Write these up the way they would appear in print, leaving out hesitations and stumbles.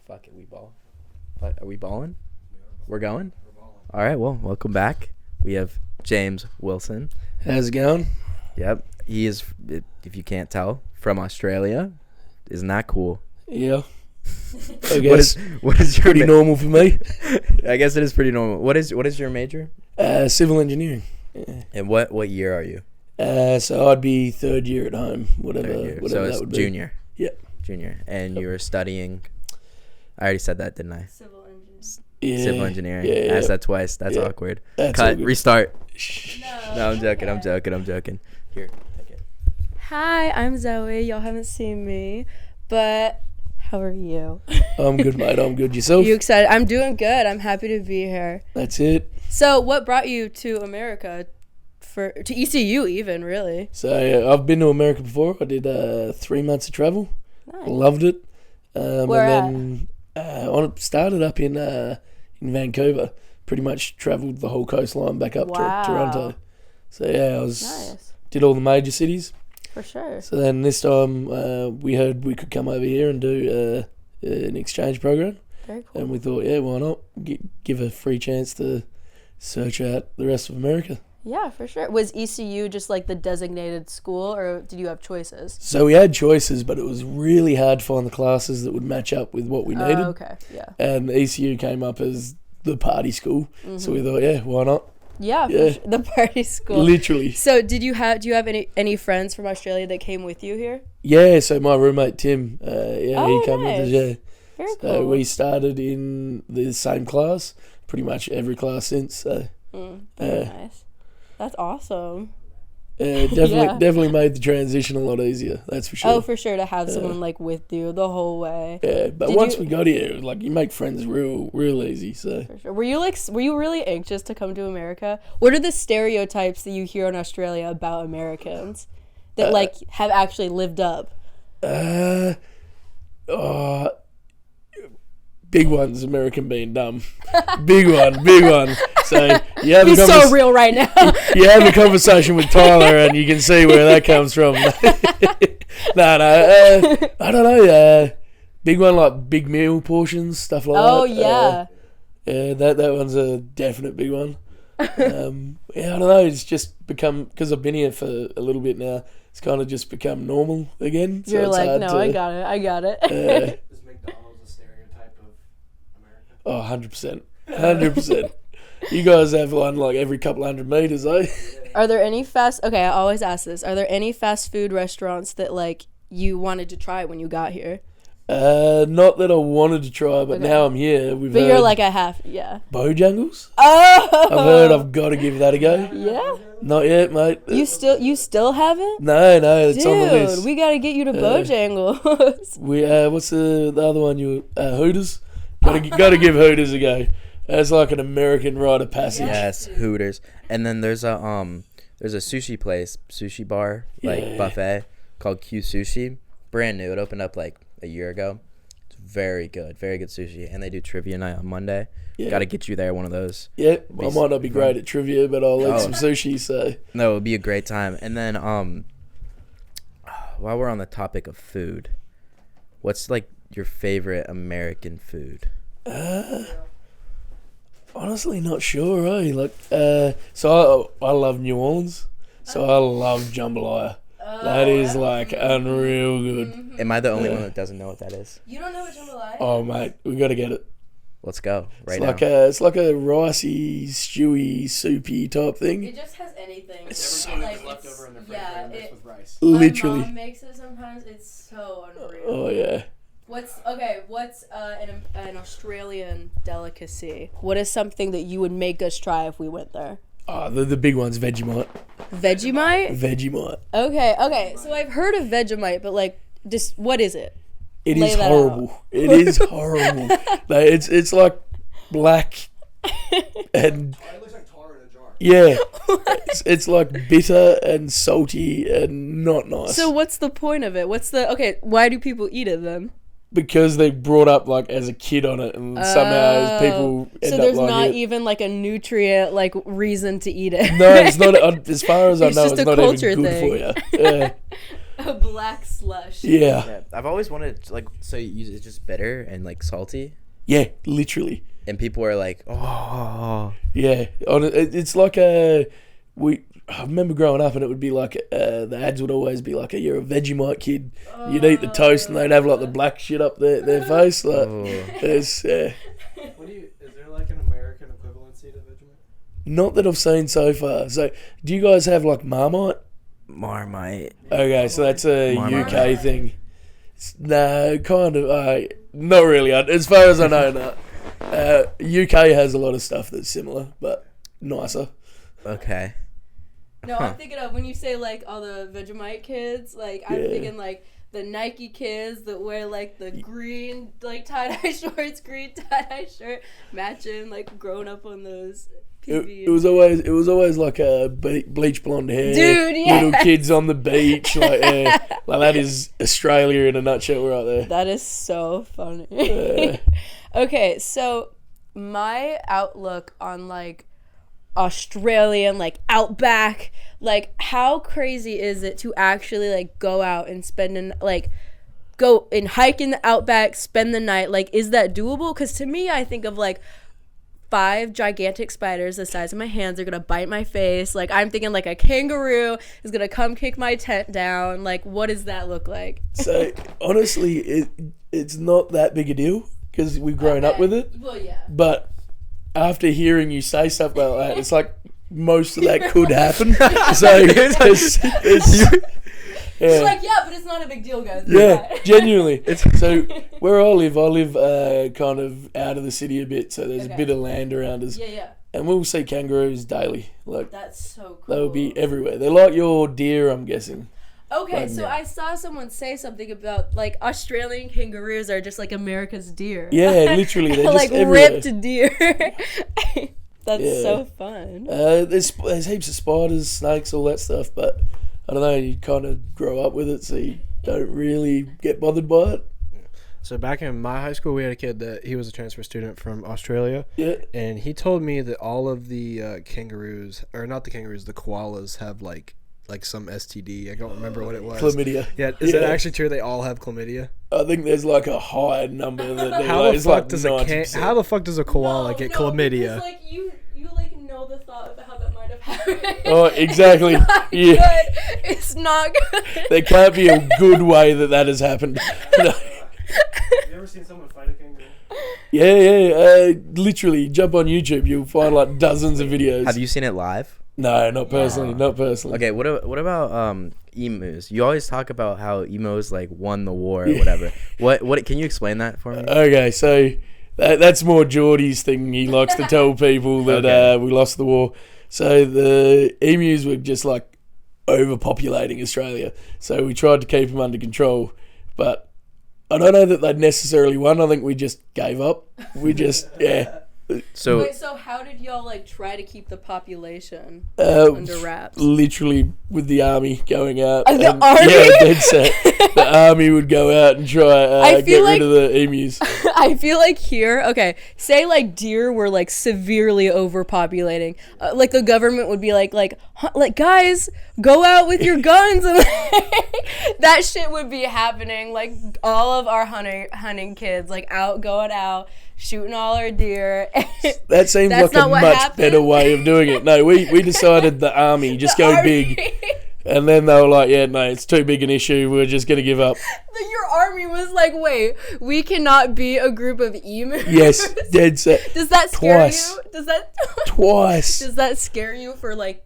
Fuck it, we ball. Are we balling? We're going? All right, well, welcome back. We have James Wilson. How's it going? Yep. He is, if you can't tell, from Australia. Isn't that cool? Yeah. I guess what is your pretty normal for me. I guess it is pretty normal. What is your major? Civil engineering. Yeah. And what year are you? So I'd be third year at home, whatever So that it's would be. junior. Yeah. Junior. And you were studying, I already said that, didn't I? Civil engineering. Yeah. Civil engineering. Yeah, I asked that twice. That's Yeah. awkward. That's all Cut. good. Restart. No, I'm joking. I'm joking. Here, take it. Hi, I'm Zoe. Y'all haven't seen me, but how are you? I'm good, mate. I'm good. Yourself? You excited? I'm doing good. I'm happy to be here. That's it. So, what brought you to America? To ECU even, really? So I've been to America before. I did 3 months of travel. Nice. Loved it. Where and then I started up in Vancouver. Pretty much travelled the whole coastline back up Wow. to Toronto. So yeah, Nice, did all the major cities. for sure. So then this time we heard we could come over here and do an exchange program. Very cool. And we thought, yeah, why not? Give a free chance to search out the rest of America. Yeah, for sure. Was ECU just like the designated school, or did you have choices? So we had choices, but it was really hard to find the classes that would match up with what we needed. Okay, yeah. And ECU came up as the party school. So we thought, yeah, why not? Yeah, for Yeah. sure. The party school. Literally. So, do you have any friends from Australia that came with you here? Yeah, so my roommate Tim, he came with us, nice. yeah. Very So cool. we started in the same class, pretty much every class since. So Very nice. That's awesome. definitely made the transition a lot easier. That's for sure. Oh, for sure, to have someone like with you the whole way. Yeah, but Did once you- we got here, like you make friends real easy. So For sure. Were you really anxious to come to America? What are the stereotypes that you hear in Australia about Americans that like have actually lived up? big ones, American being dumb. big one. So you have He's a so real right now. you have a conversation with Tyler, and you can see where that comes from. I don't know. Big one, like big meal portions, stuff like that. Oh yeah. Yeah, that one's a definite big one. Yeah, I don't know. It's just become, because I've been here for a little bit now. It's kind of just become normal again. So You're it's like, hard no, to, I got it. Is McDonald's a stereotype of America? 100%. 100%. You guys have one like every couple hundred meters, eh? Are there any okay, I always ask this. Are there any fast food restaurants that like you wanted to try when you got here? Not that I wanted to try, but Okay. now I'm here. But you're like, I have, yeah. Bojangles? Oh! I've heard I've got to give that a go. Yeah? Not yet, mate. You still haven't? No, it's on the Dude, list. we gotta get you to Bojangles. What's the other one? Hooters? Gotta give Hooters a go. That's like an American rite of passage. Yes, Hooters. And then there's a sushi bar, like Yeah. buffet called Q Sushi. Brand new. It opened up like a year ago. It's very good sushi. And they do trivia night on Monday. Yeah. Got to get you there, one of those. Yeah, I might not be great at trivia, but I'll eat Oh. some sushi, so. No, it would be a great time. And then while we're on the topic of food, what's like your favorite American food? Honestly, not sure, eh? Like, so I love New Orleans, so I love jambalaya. That is like unreal good. Am I the only one that doesn't know what that is? You don't know what jambalaya is? Oh mate, we got to get it. Let's go right It's now. it's like a ricey, stewy, soupy type thing. It just has anything. It's Everything like, that's left over in the fridge yeah, and mixed with rice. My Literally. mom makes it sometimes. It's so unreal. Oh yeah. What's an Australian delicacy? What is something that you would make us try if we went there? Oh, the big one's Vegemite. Vegemite? Vegemite. Okay. So I've heard of Vegemite, but like, just what is it? It Lay is that horrible. It is horrible. Like, it's like black and Oh, it looks like tar in a jar. yeah, it's like bitter and salty and not nice. So what's the point of it? Why do people eat it then? Because they brought up like as a kid on it, and somehow people end So up there's like not it. even like a nutrient like reason to eat it. No, it's not. As far as I It's know, just it's a not culture even good thing. for you. Yeah. A black slush. Yeah. Yeah, I've always wanted like so it's just bitter and like salty, Yeah, literally. and people are like, oh, Yeah. It's like I remember growing up and it would be like, the ads would always be like, you're a Vegemite kid. You'd eat the toast and they'd have like the black shit up their face. Like, oh. it's, Is there like an American equivalency to Vegemite? not that I've seen so far. So, do you guys have like Marmite? Marmite. Okay, so that's a Marmite. UK thing. No, kind of. Not really. As far as I know, no. UK has a lot of stuff that's similar, but nicer. Okay. No, I'm thinking of when you say like all the Vegemite kids, like I'm Yeah. thinking like the Nike kids that wear like the green like tie-dye shorts, green tie-dye shirt, matching, like growing up on those PVs. It was always like a bleach blonde hair, Dude, yes. little kids on the beach, like that is Australia in a nutshell right there. That is so funny. Yeah. Okay, so my outlook on like Australian like outback, like how crazy is it to actually like go out and go and hike in the outback, spend the night? Like, is that doable? Because to me, I think of like 5 gigantic spiders the size of my hands are gonna bite my face. Like, I'm thinking like a kangaroo is gonna come kick my tent down. Like, what does that look like? So honestly, it's not that big a deal because we've grown up with it. Well, yeah. But after hearing you say stuff like that, it's like most of that could happen. So She's yeah. like, yeah, but it's not a big deal, guys. Yeah, genuinely. So where I live kind of out of the city a bit, so there's Okay. a bit of land around us, Yeah. and we'll see kangaroos daily. Like That's so cool. they will be everywhere. They're like your deer, I'm guessing. Okay, Like, so yeah. I saw someone say something about like Australian kangaroos are just like America's deer. Yeah, literally, they're like just everywhere. ripped deer. That's Yeah. so fun. There's heaps of spiders, snakes, all that stuff, but I don't know, you kind of grow up with it, so you don't really get bothered by it. So back in my high school, we had a kid that he was a transfer student from Australia, Yeah. and he told me that all of the kangaroos, or not the kangaroos, the koalas have like some STD. I don't remember what it was. Chlamydia. Yeah, is it actually true they all have chlamydia? I think there's like a high number that How the it's fuck like does 90%. how the fuck does a koala get chlamydia? Because, like you like know the thought of how that might have happened. Oh, exactly. It's not Yeah. good. It's not good. There can't be a good way that has happened. No. Have you ever seen someone fight a kangaroo? Yeah. Literally, jump on YouTube, you'll find like dozens of videos. Have you seen it live? No, not personally. Yeah. Not personally. Okay, what about emus? You always talk about how emos like won the war or whatever. What can you explain that for me? Okay, so that's more Geordie's thing. He likes to tell people that Okay. we lost the war. So the emus were just like overpopulating Australia. So we tried to keep them under control, but I don't know that they'd necessarily won. I think we just gave up. We just So Wait, so how did y'all like try to keep the population under wraps? literally with the army going out. The and- army? Yeah, dead set. The army would go out and try I get feel rid of the emus. I feel like here, okay, say like deer were like severely overpopulating, like the government would be like guys, go out with your guns, and that shit would be happening. Like all of our hunting kids, like going out, shooting all our deer. That seems That's like a not what much happened. better way of doing it. No, we decided the army, just The go army. big. And then they were like, yeah, no, it's too big an issue. We're just going to give up. Your army was like, wait, we cannot be a group of emus. Yes, dead set. Does that scare Twice. you? Does that Twice. Does that scare you for like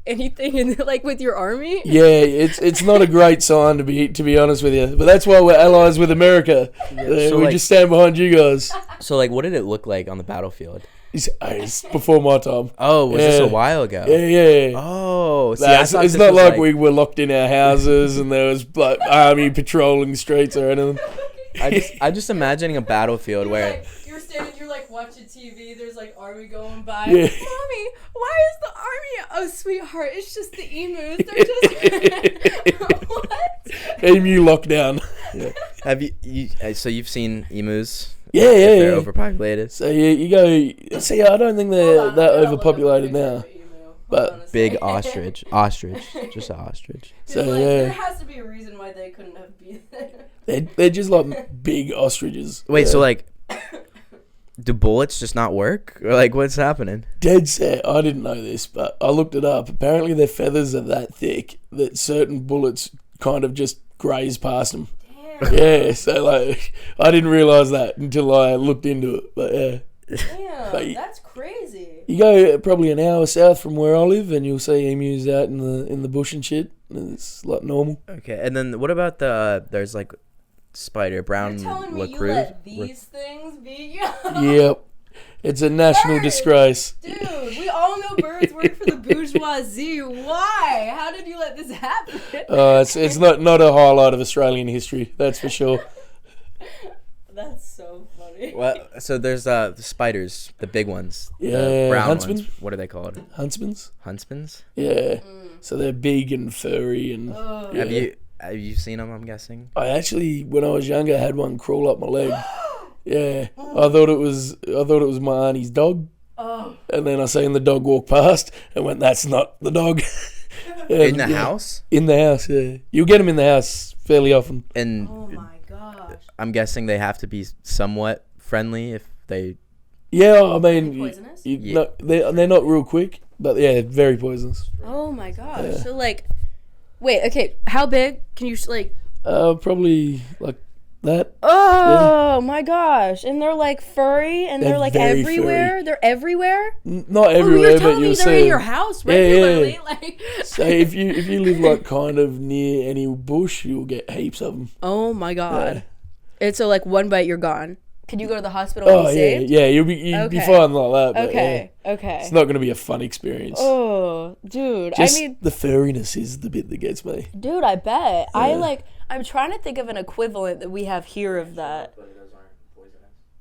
anything in like with your army? Yeah, it's not a great sign to be honest with you. But that's why we're allies with America. so we like- just stand behind you guys. so like what did it look like on the battlefield? It's before my time. Oh, was this Yeah. a while ago? Yeah. Oh, see, Nah, I it's thought it's this not was, like we were locked in our houses and there was like army patrolling streets or anything. I'm just imagining a battlefield where You're standing, you're like watching TV. There's like army going by. Yeah. Mommy, why is the army? Oh, sweetheart, it's just the emus. They're just what? Emu lockdown. have you so you've seen emus? Yeah, if yeah, they're yeah. overpopulated. So you go. See, I don't think they're Hold on, that I'm gonna look up a overpopulated picture now. of an emu. But honestly. Big ostrich. Ostrich. Just an ostrich. It's So, like, yeah. there has to be a reason why they couldn't have been there. they're just like big ostriches. Wait, Yeah. so like, do bullets just not work? Or like, what's happening? Dead set. I didn't know this, but I looked it up. Apparently, their feathers are that thick that certain bullets kind of just graze past them. Damn. Yeah, so like, I didn't realise that until I looked into it. But yeah, Damn, But- that's crazy. you go probably an hour south from where I live, and you'll see emus out in the bush and shit. And it's like normal. Okay, and then what about there's like spider, brown You're telling me you lacroix? let these things be? Yep, it's a national Birds. disgrace. Dude, we all know birds work for the bourgeoisie. Why? How did you let this happen? It's not a highlight of Australian history, that's for sure. That's so funny. What? So there's the spiders, the big ones. The Yeah, brown huntsman? ones. What are they called? Huntsmans. Huntsmans? Yeah, so they're big and furry and. Ugh. Yeah. Have you seen them? I'm guessing. I actually, when I was younger, had one crawl up my leg. Yeah, I thought it was my auntie's dog, Oh, and then I seen the dog walk past, and went, "That's not the dog." In the And, yeah, house? In the house, yeah. You'll get them in the house fairly often. And oh my gosh. I'm guessing they have to be somewhat friendly if they. Yeah, I mean, Poisonous? Yeah. they're not real quick, but yeah, very poisonous. Oh my gosh. Yeah. So like, wait, okay, how big can you like? Probably like that. Oh my gosh! And they're like furry, and they're They're like very everywhere. furry. They're everywhere. Not Oh, everywhere, you're but telling me you'll they're see in your 'em. house Yeah, yeah. regularly, like. So if you live like kind of near any bush, you'll get heaps of them. Oh my god! It's so like one bite, you're gone. Could you go to the hospital Oh and be yeah, saved? yeah. You'll be Okay. fine like that. But Okay. yeah, Okay. it's not going to be a fun experience. Oh, dude. Just I mean, the furriness is the bit that gets me. dude, I bet. Yeah. I'm trying to think of an equivalent that we have here of that.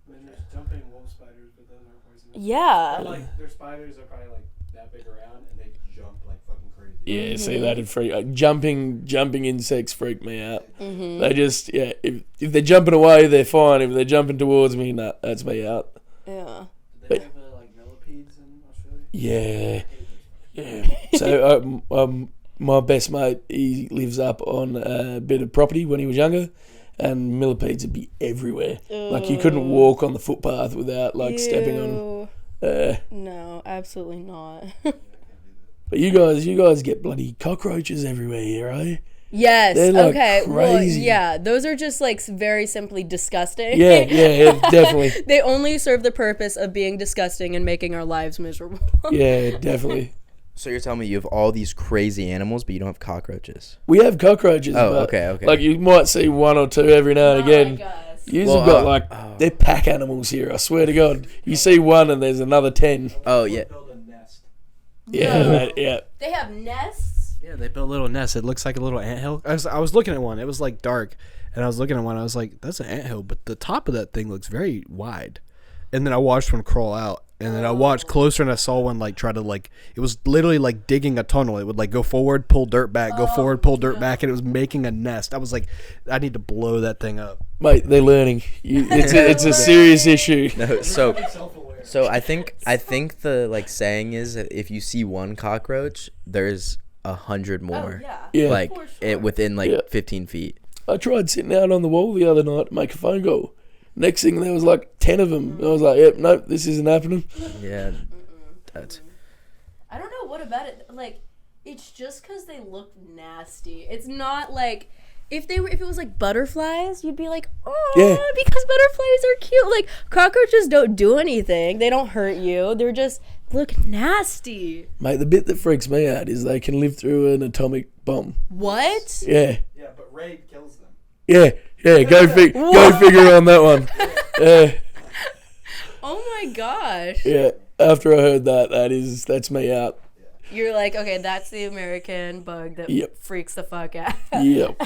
Then there's jumping wolf spiders, but those aren't poisonous. Yeah. But, like their spiders are probably like that big around, and they jump like fucking crazy. Yeah, see that'd freak. Jumping insects freak me out. Mm-hmm. They just If they're jumping away, they're fine. If they're jumping towards me, nah, that's me out. Yeah. Do But- they have like millipedes in Australia? Yeah, yeah. So my best mate, he lives up on a bit of property when he was younger, and millipedes would be everywhere. Like you couldn't walk on the footpath without like stepping on them. No, absolutely not. But you guys get bloody cockroaches everywhere here, eh? Yes. They're, like, Okay. Well, crazy. yeah. Those are just like very simply disgusting. Yeah, definitely. They only serve the purpose of being disgusting and making our lives miserable. Yeah, definitely. So you're telling me you have all these crazy animals, but you don't have cockroaches? We have cockroaches. Oh, but, okay. Like you might see one or two every now and again. guys. You've Well, got like oh. they're pack animals here. I swear to God, you see one and there's another 10. Oh yeah. Build a nest. Yeah, No. yeah. They have nests. Yeah, they built a little nest. It looks like a little anthill. I was looking at one. It was like dark, and I was looking at one. I was like, "That's an anthill," but the top of that thing looks very wide. And then I watched one crawl out, and then I watched closer, and I saw one like try to like. It was literally like digging a tunnel. It would like go forward, pull dirt back, go forward, pull dirt back, and it was making a nest. I was like, I need to blow that thing up. Mate, they're learning. It's a serious issue. No, so Self-aware. so I think the like saying is that if you see one cockroach, there's 100 more. Oh, yeah. Yeah. Like For sure. it within like Yeah. 15 feet. I tried sitting out on the wall the other night to make a phone call. Next thing, there was like 10 of them. I was like, yep, nope, this isn't happening. Yeah. That's I don't know what about it. Like, it's just because they look nasty. It's not like if it was like butterflies, you'd be like, oh, Yeah. because butterflies are cute. Like cockroaches don't do anything. They don't hurt you. They're just look nasty. Mate, the bit that freaks me out is they can live through an atomic bomb. What? Yeah, Yeah, but raid kills them. yeah. Go figure on that one. Yeah, Oh my gosh. yeah. After I heard that's me out. You're like, okay, that's the American bug that Yep. freaks the fuck out. Yep.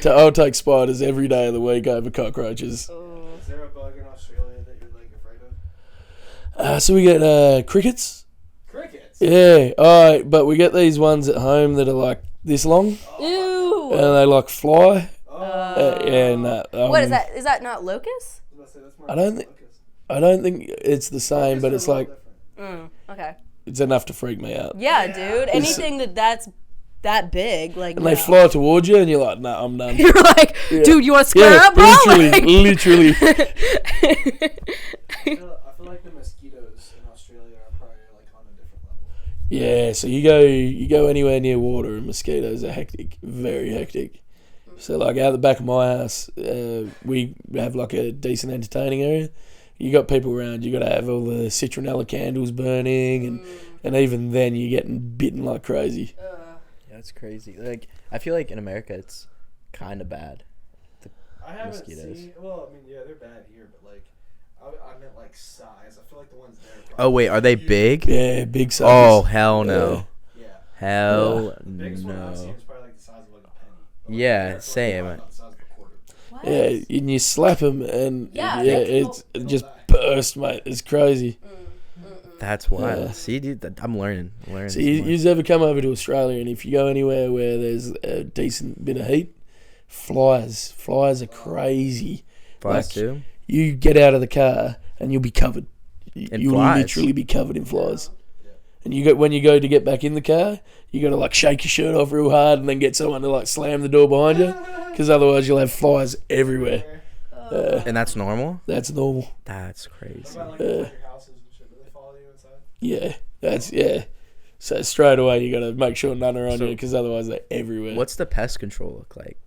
I'll take spiders every day of the week over cockroaches. Is there a bug in Australia that you're like afraid of? So we get crickets. Crickets. Yeah, but we get these ones at home that are like this long, Ew. and they like fly. Oh, Yeah, nah, What is that? Is that not locust? I was about to say, that's more I don't like think- locust. I don't think it's the same, but Locusts it's are a like little different. Okay. it's enough to freak me out. Yeah, dude. Anything that's that big, like, And they fly towards you, and you're like, "No, I'm done." You're like, dude, you want to square up, bro? Literally. I feel like the mosquitoes in Australia are probably like on a different level. Yeah, so you go anywhere near water, and mosquitoes are hectic, very hectic. So like out the back of my house, we have like a decent entertaining area. You got people around, you got to have all the citronella candles burning, and even then you're getting bitten like crazy. Yeah, it's crazy. Like, I feel like in America it's kind of bad. I haven't Mosquitoes. seen. Well, I mean, yeah, they're bad here, but like, I meant like size. I feel like the ones there. Oh wait, are they big? Yeah, big size. Oh hell no. Yeah. Hell The biggest one I've seen no. is probably like the size of like a penny. But, like, Yeah, there, I feel like same. they're about the size of a quarter. What? Yeah, and you slap them, and Yeah, it just burst, mate. It's crazy. That's wild. Yeah. See, dude, I'm learning. So some more. you've ever come over to Australia, and if you go anywhere where there's a decent bit of heat, flies are crazy. Flies like, too. You get out of the car and you'll be covered. You'll flies? literally be covered in flies. And when you go to get back in the car, you got to like shake your shirt off real hard and then get someone to like slam the door behind you, because otherwise you'll have flies everywhere. And that's normal. That's normal. That's What crazy. about like inside your houses and shit? Do they follow you inside? Yeah. So straight away you got to make sure none are on So- you, because otherwise they're everywhere. What's the pest control look like?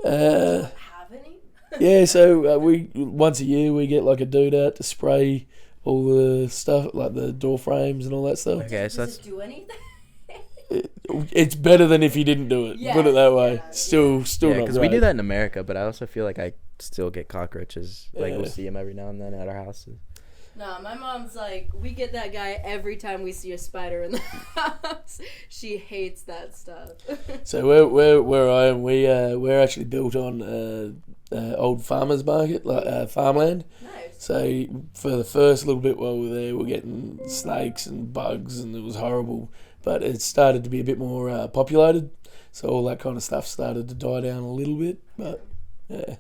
Uh, Have any? yeah. So we once a year we get like a dude out to spray all the stuff, like the door frames and all that stuff. Okay, so Does that's it do anything? It's better than if you didn't do it. Put it that way. Still yeah, not because great. we do that in America, but I also feel like I still get cockroaches. Like we'll Yeah. see them every now and then at our houses. No, my mom's like, we get that guy every time we see a spider in the house. She hates that stuff. So where I am, we're actually built on old farmers market, like farmland. Nice. So for the first little bit while we were there, we're getting snakes and bugs, and it was horrible. But it started to be a bit more populated, so all that kind of stuff started to die down a little bit. But yeah,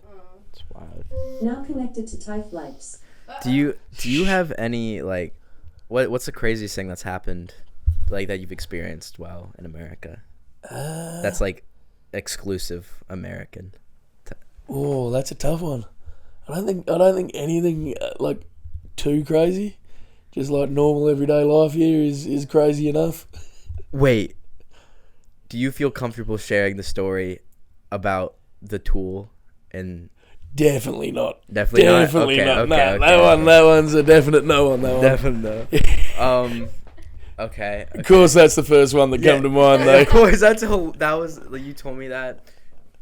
It's wild. Now connected to Thai flights. Do you have any like what's the craziest thing that's happened like that you've experienced while in America? That's like exclusive American. oh, that's a tough one. I don't think anything like too crazy. Just like normal everyday life here is crazy enough. Wait. Do you feel comfortable sharing the story about the tool and Definitely not. definitely not? Okay, not. okay, No, okay, that okay. that one's a definite no on that one. Definitely no. Okay. Of course, that's the first one that come to mind, though. Of course, that was like, you told me that.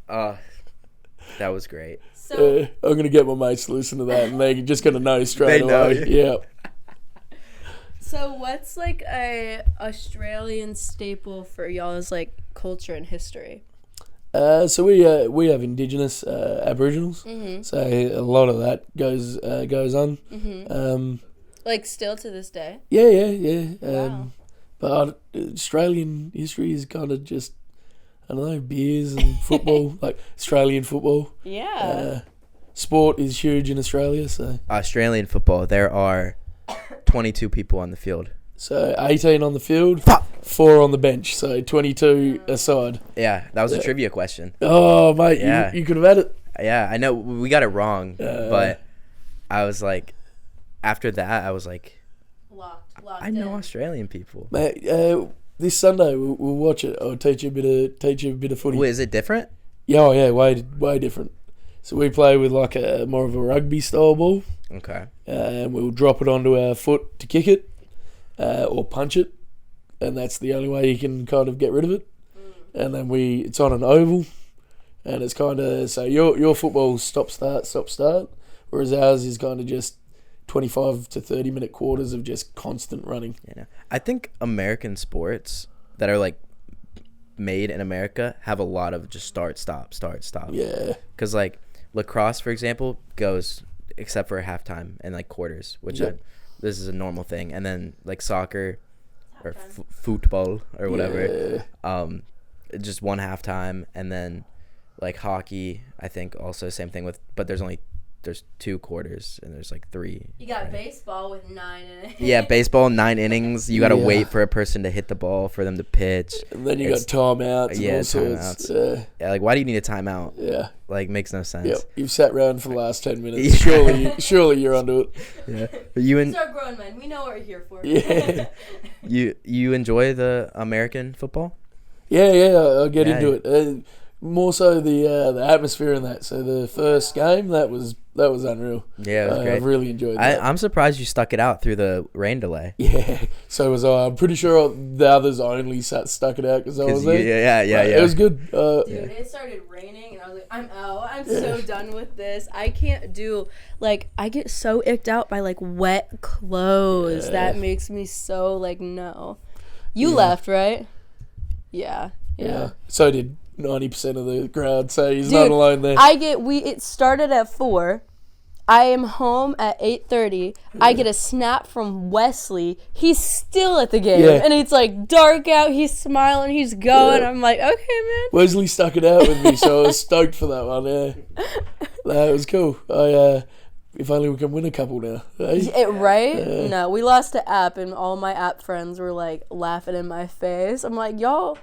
That was great. So, I'm gonna get my mates to listen to that, and they're just gonna know straight They know. away. Yeah. so what's like a Australian staple for y'all's like culture and history? So we have Indigenous Aboriginals, so a lot of that goes on. Like still to this day? Yeah. Wow. But Australian history is kind of just, I don't know, beers and football, like Australian football. Yeah. Sport is huge in Australia, so Australian football. There are 22 people on the field. 18 on the field, 4 on the bench, so 22 aside. Yeah, that was a trivia question. Oh, mate, Yeah. you could have had it. Yeah, I know we got it wrong, but I was like, after that, I was like, Locked I know in. Australian people. Mate, this Sunday we'll watch it. I'll teach you a bit of footy. Wait, is it different? Yeah, oh yeah, way different. So we play with like a more of a rugby style ball, Okay. and we'll drop it onto our foot to kick it, or punch it, and that's the only way you can kind of get rid of it. And then it's on an oval, and it's kind of, so your football stop start, whereas ours is kind of just 25 to 30 minute quarters of just constant running. Yeah. I think American sports that are like made in America have a lot of just start, stop. Yeah. Because like lacrosse, for example, goes except for halftime and like quarters, which Yep. this is a normal thing. And then like soccer or football or whatever, just one halftime. And then like hockey, I think also same thing but there's only there's 2 quarters and there's like 3. You got baseball with 9 in it. Yeah, baseball 9 innings. You gotta Yeah. wait for a person to hit the ball for them to pitch. And then you It's- got timeouts and yeah, all sorts. timeouts. Yeah, like why do you need a timeout? Yeah. Like makes no sense. Yep. You've sat around for the last 10 minutes. Yeah. Surely you're onto it. Yeah. But you These are grown men. We know what we're here for. Yeah. you enjoy the American football? Yeah, I'll get Yeah. into it. More so the atmosphere in that. So the first game, that was unreal. Yeah, it was great. I've really enjoyed that. I'm surprised you stuck it out through the rain delay. Yeah, so was I. I'm pretty sure the others only stuck it out because I was there. Yeah. It was good. Dude, it started raining and I was like, I'm out. I'm so done with this. I can't do, like, I get so icked out by, like, wet clothes. That makes me so, like, no. You left, right? Yeah. So did 90% of the crowd, so he's Dude, not alone there. It started at 4. I am home at 8:30. I get a snap from Wesley. He's still at the game. Yeah. And it's like dark out. He's smiling. He's going. Yeah. I'm like, okay, man. Wesley stuck it out with me, so I was stoked for that one. Yeah, that was cool. If only we can win a couple now. Eh? Right? No, we lost to app, and all my app friends were like laughing in my face. I'm like, y'all,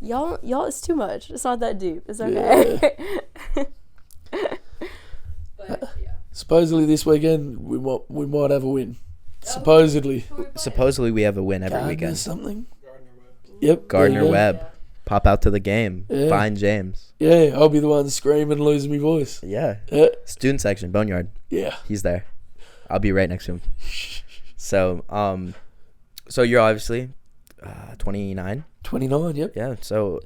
it's too much. It's not that deep. It's okay. But yeah. Supposedly this weekend we might have a win. Supposedly. Supposedly we have a win every Gardner weekend. something. Yep. Gardner there you go. Webb. Pop out to the game. Yeah. Find James. Yeah, I'll be the one screaming, losing my voice. Yeah. Yeah. Student section, Boneyard. Yeah. He's there. I'll be right next to him. So, so you're obviously 29. 29. Yep. Yeah. So,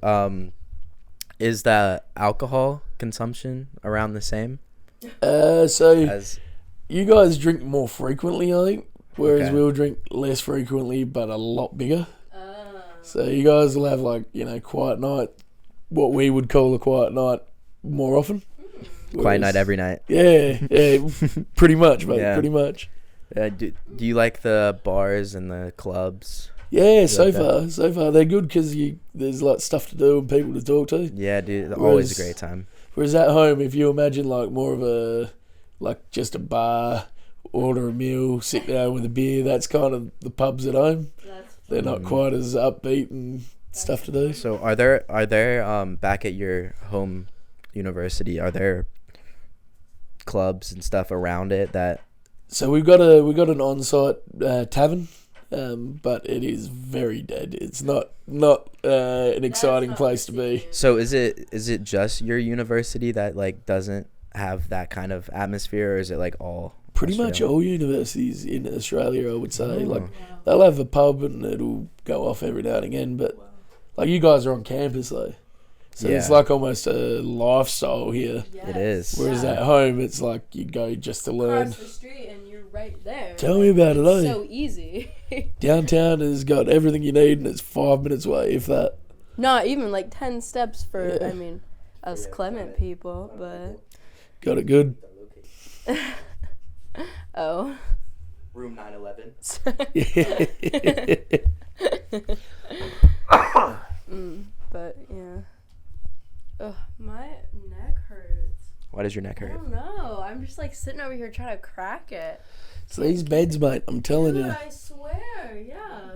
is the alcohol consumption around the same So as? you guys drink more frequently, I think, whereas Okay. we'll drink less frequently, but a lot bigger. So you guys will have quiet night, what we would call a quiet night, more often. Quiet night every night. Yeah, pretty much, mate. Yeah. Pretty much. Do you like the bars and the clubs? Yeah, You so like that? far they're good because there's like stuff to do and people to talk to. Yeah, dude. Always a Whereas- great time. Whereas at home, if you imagine like more of just a bar, order a meal, sit down with a beer, that's kind of the pubs at home. They're not quite as upbeat and stuff to do. So are there back at your home university, are there clubs and stuff around it that? So we've got an on-site tavern, but it is very dead. It's not an exciting place to be. So is it just your university that like doesn't have that kind of atmosphere, or is it like all? Pretty much Australia? all universities in Australia, I would say. Oh. Like they'll have a pub and it'll go off every now and again, but like you guys are on campus though, so it's Yeah. like almost a lifestyle here. It is. Whereas at home, it's like you go just to learn. Across the street and you're right there. Tell me about it, eh? So easy. Downtown has got everything you need and it's 5 minutes away, if that. Not even like 10 steps for, I mean, us Clement people, but. Got it good. Oh. Room 911. But yeah. Ugh, my neck hurts. Why does your neck I hurt? don't know. I'm just like sitting over here trying to crack it. It's these beds, mate. I'm telling Dude, you. I swear, yeah.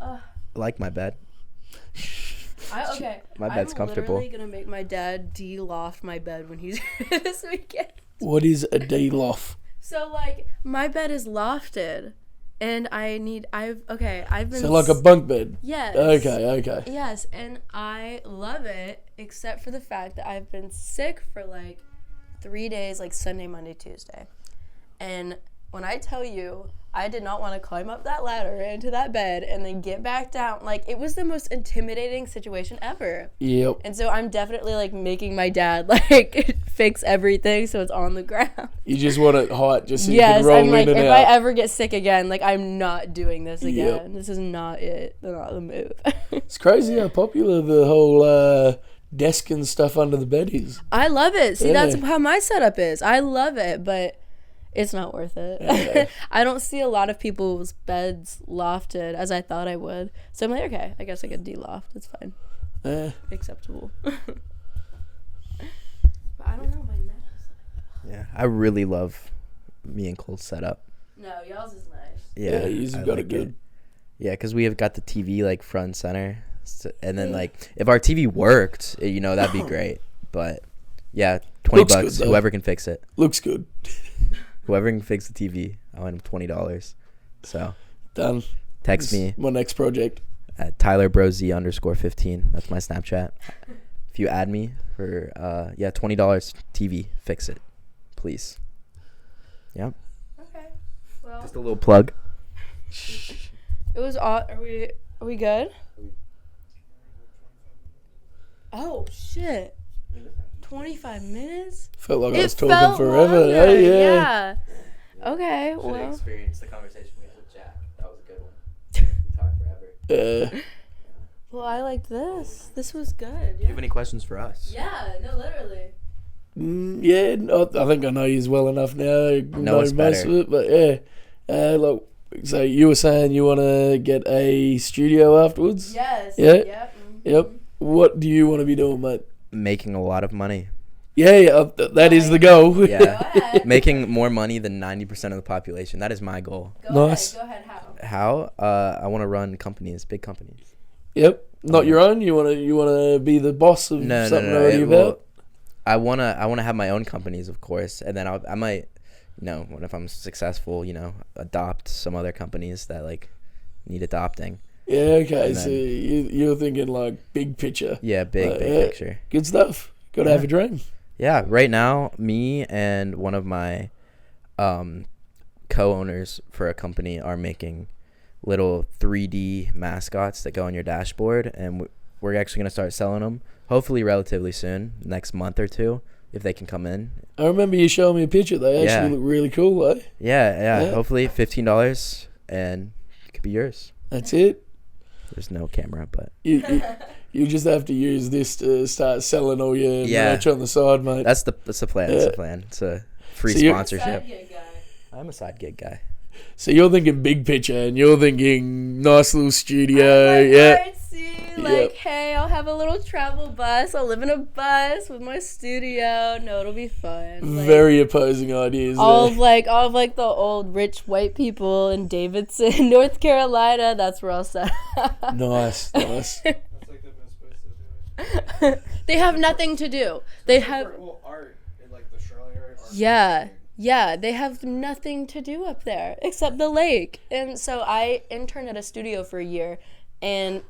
I like my bed. Okay. My bed's comfortable. I'm literally gonna make my dad de-loft my bed when he's here this weekend. What is a D-loft? So like my bed is lofted, and I've been So like a bunk bed. yes. Okay. Yes, and I love it, except for the fact that I've been sick for like 3 days, like Sunday, Monday, Tuesday. And when I tell you, I did not want to climb up that ladder into that bed and then get back down. Like, it was the most intimidating situation ever. Yep. And so I'm definitely like making my dad like fix everything so it's on the ground. You just want it hot just so you Yes, can roll I'm in like, and if out. I ever get sick again, like I'm not doing this again. Yep. This is not it. Not the move. It's crazy how popular the whole desk and stuff under the bed is. I love it. See, Yeah. that's how my setup is. I love it, but it's not worth it. Yeah. I don't see a lot of people's beds lofted as I thought I would. So I'm like, okay, I guess I could de-loft. It's fine. Yeah. Acceptable. But I don't know, my neck is like, Yeah, I really love me and Cole's setup. No, y'all's is nice. Yeah, you've I got like it good. Yeah, because we have got the TV like front and center, and then like if our TV worked, that'd be great. But yeah, Looks $20. good, though. Whoever can fix it, Looks good. whoever can fix the TV, I want him $20. So Done. text This me is my next project. at TylerBroZ_15. That's my Snapchat. If you add me for $20 TV, fix it, please. Yep. Okay. Well, Just a little plug. it was all. Are we good? Oh shit. 25 minutes? Felt like I It was talking felt forever. longer, Hey, yeah. Okay, well. Experienced the conversation we had with Jack. That was a good one. We talked forever. Well, I liked this. This was good. Do you have any questions for us? Yeah, no, literally. Yeah, I think I know you well enough now. I know it's most better. of it, but yeah. Look, so you were saying you want to get a studio afterwards? Yes. Yeah. Yep. Yep. What do you want to be doing, mate? Making a lot of money. Yeah, that is the goal. Yeah. Go ahead. Making more money than 90% of the population. That is my goal. Nice. Go ahead. How? How? I want to run companies, big companies. Yep. Not your own. You wanna be the boss of No. something already about. I wanna have my own companies, of course, and then I might, what if I'm successful, adopt some other companies that like need adopting. Yeah. Okay. And So then- you're thinking like big picture. Yeah, big Yeah. picture. Good stuff. Got to have a dream. Yeah, right now, me and one of my co-owners for a company are making little 3D mascots that go on your dashboard, and we're actually going to start selling them, hopefully relatively soon, next month or two, if they can come in. I remember you showing me a picture. They actually Yeah. look really cool, eh? Yeah, Yeah. hopefully $15, and it could be yours. That's it. There's no camera, but You just have to use this to start selling all your Yeah. merch on the side, mate. that's the plan. That's the plan. It's a free So you're- sponsorship. Side gig guy. I'm a side gig guy. So you're thinking big picture, and you're thinking nice little studio, I'm like yeah. artsy, like, hey, I'll have a little travel bus. I'll live in a bus with my studio. No, it'll be fun. Like, Very opposing ideas. all there. of the old rich white people in Davidson, North Carolina. That's where I'll set up. Nice. That's like the best place to do it. They have nothing to do. They have. Well, art in like the Charlotte area. Art Yeah. Yeah, they have nothing to do up there except the lake. And so I interned at a studio for a year, and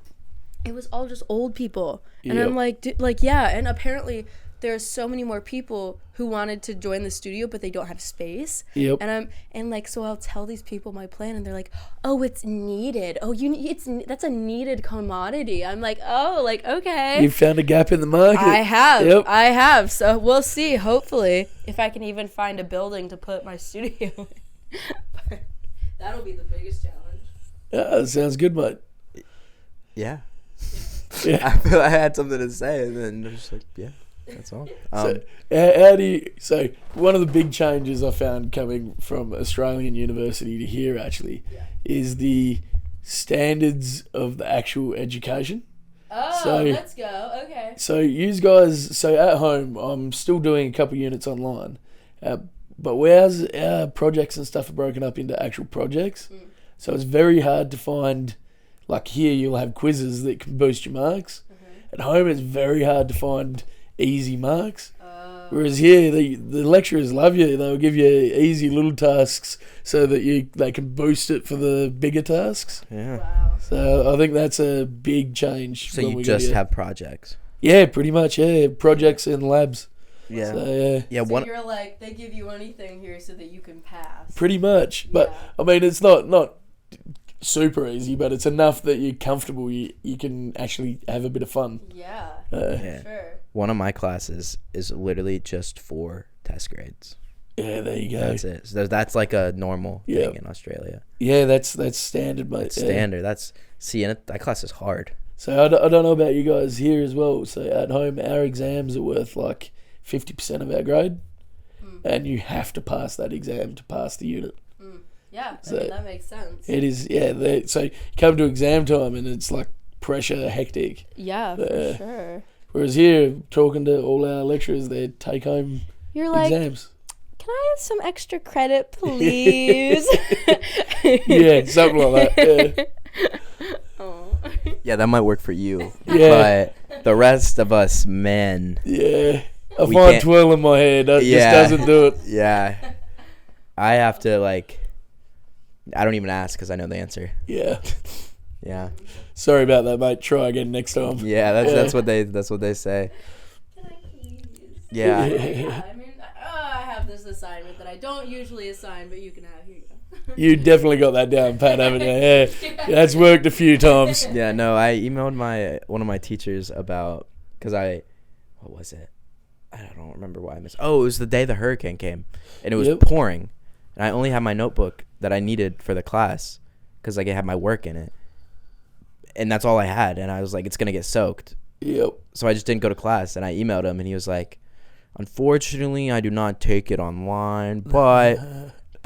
it was all just old people. And Yep. I'm like, yeah, and apparently there's so many more people who wanted to join the studio, but they don't have space. Yep. And so I'll tell these people my plan, and they're like, "Oh, it's needed. Oh, that's a needed commodity." I'm like, "Oh, like okay." You found a gap in the market. Yep. I have. So we'll see. Hopefully, if I can even find a building to put my studio in. But that'll be the biggest challenge. Yeah, that sounds good, mate. Yeah. Yeah. I feel I had something to say, and then I'm just like, yeah, that's all. So, how do you? So, one of the big changes I found coming from Australian university to here actually is the standards of the actual education. Oh, So- let's go. Okay. So, you guys, so at home, I'm still doing a couple units online, but whereas our projects and stuff are broken up into actual projects, so it's very hard to find. Like here, you'll have quizzes that can boost your marks. At home, it's very hard to find easy marks. Whereas here, the lecturers love you. They'll give you easy little tasks so that they can boost it for the bigger tasks. Yeah. Wow. So I think that's a big change. So when you we go just here. have projects. Yeah, pretty much. Yeah, projects and labs. Yeah. So yeah, Yeah. So One. you're like, they give you anything here so that you can pass. pretty much. But Yeah. I mean, it's not super easy, but it's enough that you're comfortable. You can actually have a bit of fun. Yeah. Yeah. Sure. One of my classes is literally just for test grades. Yeah, there you go. That's it. So that's like a normal Yeah. thing in Australia. Yeah, that's standard, mate. It's Yeah. standard. That class is hard. So I don't know about you guys here as well. So at home, our exams are worth like 50% of our grade, and you have to pass that exam to pass the unit. Yeah, So- I mean, that makes sense. It is, yeah. So you come to exam time and it's like pressure, hectic. Yeah, for sure. Whereas here, talking to all our lecturers, they take home You're like, exams. can I have some extra credit, please? Yeah, something like that. Oh. Yeah, that might work for you. Yeah. But the rest of us, man. Yeah. I We find can't- twirling my hair just doesn't do it. Yeah. I have to, like, I don't even ask because I know the answer. Yeah. Yeah. Sorry about that, mate. Try again next time. Yeah, that's what they say. Can I please? Yeah. Yeah, I mean, I have this assignment that I don't usually assign, but you can have. Here you go. You definitely got that down pat, haven't you? Yeah. That's worked a few times. Yeah, no, I emailed one of my teachers about, because what was it? I don't remember why I missed. Oh, it was the day the hurricane came, and it was pouring, and I only had my notebook that I needed for the class, because like it had my work in it, and that's all I had, and I was like, it's gonna get soaked. Yep. So I just didn't go to class, and I emailed him, and he was like, unfortunately, I do not take it online, but